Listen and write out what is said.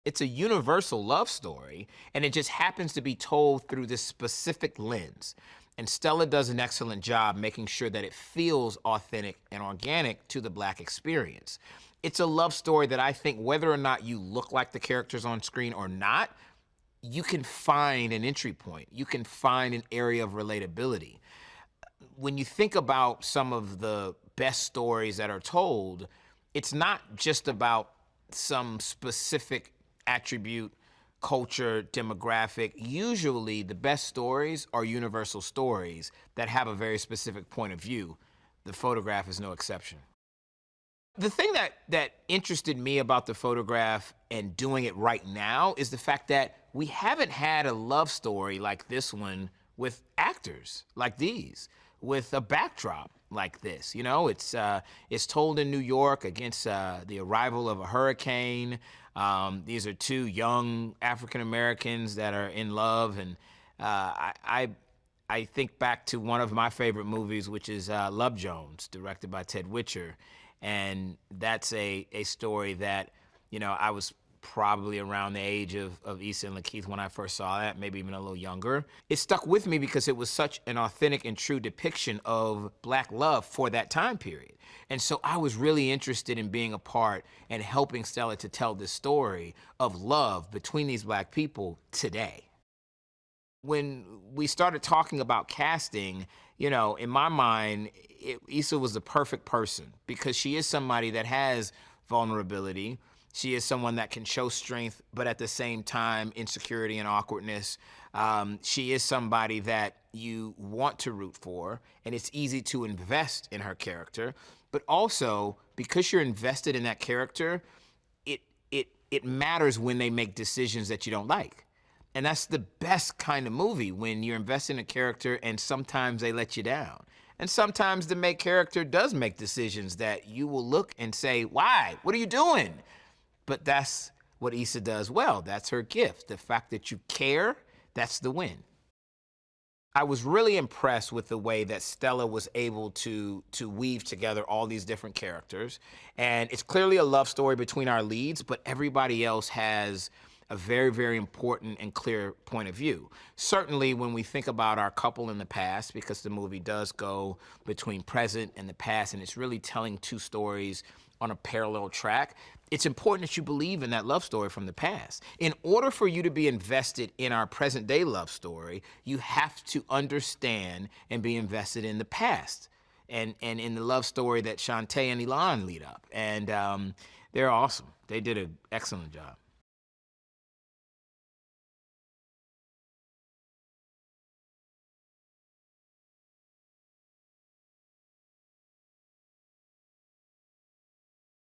It's a universal love story, and it just happens to be told through this specific lens. And Stella does an excellent job making sure that it feels authentic and organic to the Black experience. It's a love story that I think, whether or not you look like the characters on screen or not, you can find an entry point. You can find an area of relatability. When you think about some of the best stories that are told, it's not just about some specific attribute, culture, demographic. Usually, the best stories are universal stories that have a very specific point of view. The Photograph is no exception. The thing that interested me about The Photograph and doing it right now is the fact that we haven't had a love story like this one with actors like these, with a backdrop like this. You know, it's told in New York against the arrival of a hurricane. These are two young African Americans that are in love, and I think back to one of my favorite movies, which is Love Jones, directed by Ted Witcher. And that's a story that, I was probably around the age of Issa and Lakeith when I first saw that, maybe even a little younger. It stuck with me because it was such an authentic and true depiction of Black love for that time period. And so I was really interested in being a part and helping Stella to tell this story of love between these Black people today. When we started talking about casting, in my mind, Issa was the perfect person because she is somebody that has vulnerability. She is someone that can show strength, but at the same time, insecurity and awkwardness. She is somebody that you want to root for, and it's easy to invest in her character. But also, because you're invested in that character, it matters when they make decisions that you don't like. And that's the best kind of movie, when you're invested in a character and sometimes they let you down. And sometimes the main character does make decisions that you will look and say, why? What are you doing? But that's what Issa does well. That's her gift. The fact that you care, that's the win. I was really impressed with the way that Stella was able to weave together all these different characters. And it's clearly a love story between our leads, but everybody else has a very, very important and clear point of view. Certainly when we think about our couple in the past, because the movie does go between present and the past, and it's really telling two stories on a parallel track, it's important that you believe in that love story from the past. In order for you to be invested in our present day love story, you have to understand and be invested in the past and in the love story that Shantae and Elon lead up. And they're awesome. They did an excellent job.